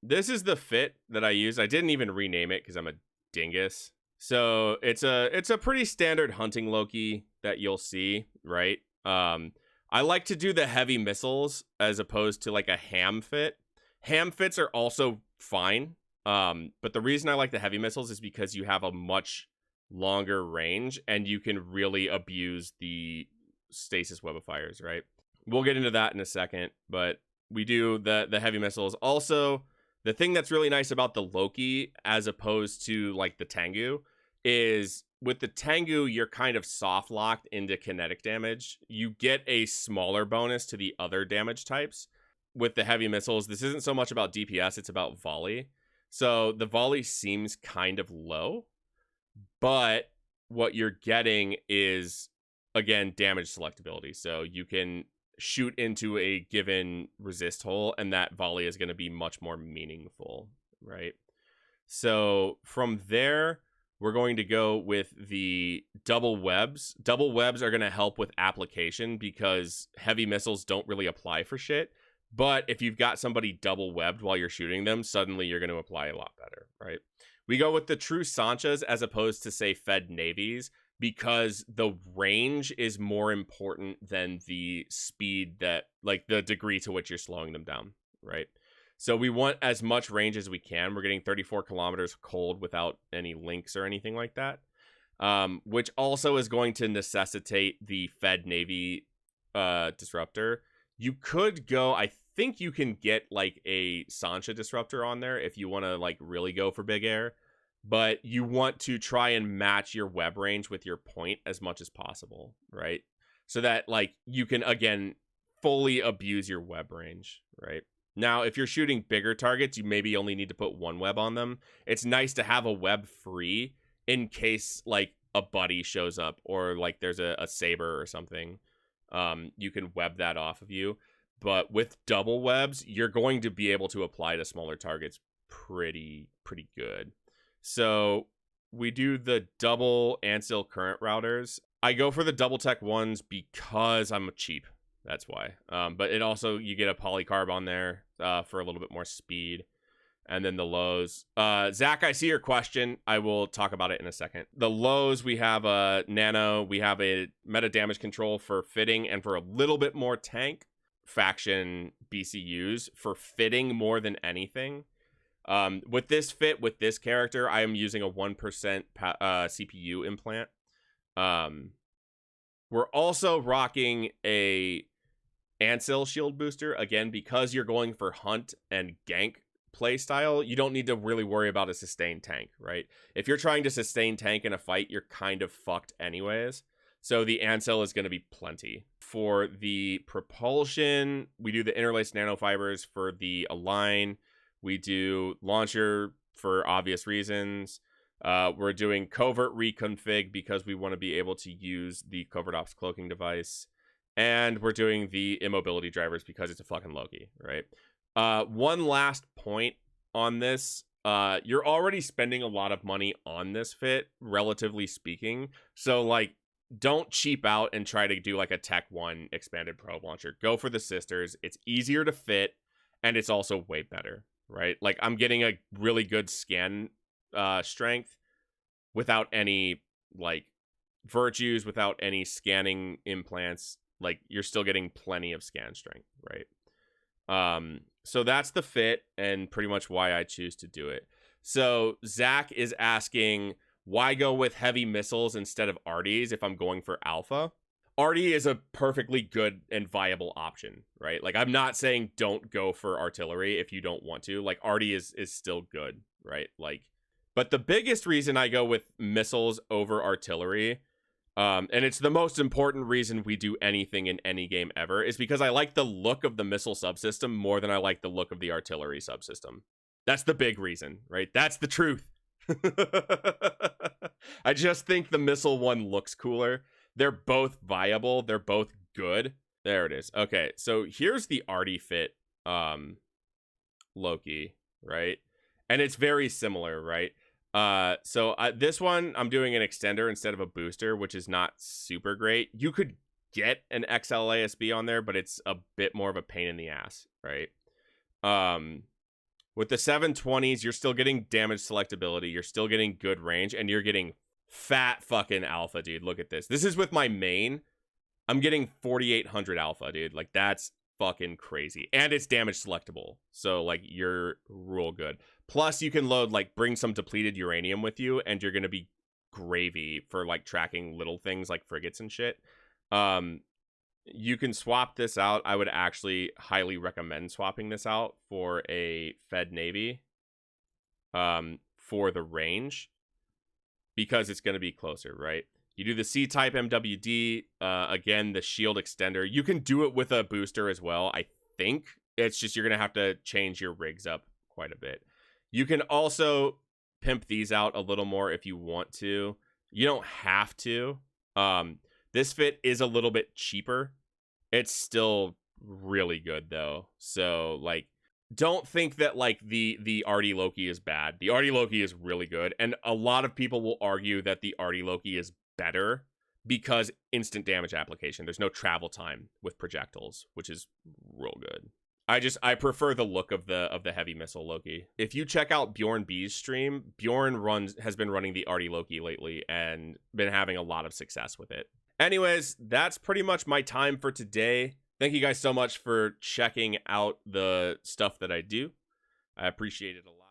this is the fit that I use. I didn't even rename it because I'm a dingus. So it's a pretty standard hunting Loki that you'll see, right? I like to do the heavy missiles as opposed to like a ham fit. Ham fits are also fine. But the reason I like the heavy missiles is because you have a much longer range and you can really abuse the stasis webifiers, right? We'll get into that in a second, but we do the heavy missiles. Also, the thing that's really nice about the Loki as opposed to like the Tengu is with the Tengu, you're kind of soft locked into kinetic damage. You get a smaller bonus to the other damage types. With the heavy missiles, this isn't so much about DPS, it's about volley. So the volley seems kind of low, but what you're getting is, again, damage selectability. So you can shoot into a given resist hole, and that volley is going to be much more meaningful, right? So from there, we're going to go with the double webs. Double webs are going to help with application because heavy missiles don't really apply for shit. But if you've got somebody double webbed while you're shooting them, suddenly you're going to apply a lot better, right? We go with the true Sanchas as opposed to, say, Fed Navies because the range is more important than the speed that, like, the degree to which you're slowing them down, right? So we want as much range as we can. We're getting 34 kilometers cold without any links or anything like that, which also is going to necessitate the Fed Navy disruptor. You could go, I think you can get like a Sancha disruptor on there if you want to like really go for big air, but you want to try and match your web range with your point as much as possible, right? So that like you can again fully abuse your web range, right? Now, if you're shooting bigger targets, you maybe only need to put one web on them. It's nice to have a web free in case like a buddy shows up or like there's a saber or something. You can web that off of you. But with double webs, you're going to be able to apply to smaller targets pretty good. So we do the double Ancil current routers. I go for the double tech ones because I'm cheap. That's why. But it also, you get a polycarb on there for a little bit more speed. And then the lows. Zach, I see your question. I will talk about it in a second. The lows, we have a nano. We have a meta damage control for fitting and for a little bit more tank faction BCUs for fitting more than anything. With this fit, with this character, I am using a 1% CPU implant. We're also rocking a Ancil shield booster. Again, because you're going for hunt and gank play style, you don't need to really worry about a sustained tank, right? If you're trying to sustain tank in a fight, you're kind of fucked anyways. So the Ancil is going to be plenty. For the propulsion, we do the interlaced nanofibers for the align. We do launcher for obvious reasons. We're doing covert reconfig because we want to be able to use the covert ops cloaking device. And we're doing the immobility drivers because it's a fucking Loki, right? One last point on this. You're already spending a lot of money on this fit, relatively speaking. So, like, don't cheap out and try to do, like, a Tech 1 expanded probe launcher. Go for the sisters. It's easier to fit, and it's also way better, right? Like, I'm getting a really good scan strength without any, like, virtues, without any scanning implants. Like, you're still getting plenty of scan strength, right? So that's the fit and pretty much why I choose to do it. So Zach is asking, why go with heavy missiles instead of arties if I'm going for alpha? Arty is a perfectly good and viable option, right? Like, I'm not saying don't go for artillery if you don't want to. Like, arty is still good, right? Like, but the biggest reason I go with missiles over artillery, and it's the most important reason we do anything in any game ever, is because I like the look of the missile subsystem more than I like the look of the artillery subsystem. That's the big reason, right? That's the truth. I just think the missile one looks cooler. They're both viable. They're both good. There it is. Okay, so here's the arty fit Loki, right? And it's very similar, right? So this one, I'm doing an extender instead of a booster, which is not super great. You could get an XLASB on there, but it's a bit more of a pain in the ass, right? With the 720s, you're still getting damage selectability, you're still getting good range, and you're getting fat fucking alpha, dude. Look at this. This is with my main. I'm getting 4800 alpha, dude. Like, that's fucking crazy. And it's damage selectable. So, like, you're real good. Plus, you can load, like, bring some depleted uranium with you, and you're going to be gravy for, like, tracking little things like frigates and shit. You can swap this out. I would actually highly recommend swapping this out for a Fed Navy for the range, because it's going to be closer, right? You do the C-type MWD, again, the shield extender. You can do it with a booster as well, I think. It's just you're going to have to change your rigs up quite a bit. You can also pimp these out a little more if you want to. You don't have to. This fit is a little bit cheaper. It's still really good, though. So, like, don't think that, like, the Artie Loki is bad. The Artie Loki is really good. And a lot of people will argue that the Artie Loki is better because instant damage application. There's no travel time with projectiles, which is real good. I prefer the look of the heavy missile Loki. If you check out Bjorn B's stream, Bjorn has been running the Artie Loki lately and been having a lot of success with it. Anyways, that's pretty much my time for today. Thank you guys so much for checking out the stuff that I do. I appreciate it a lot.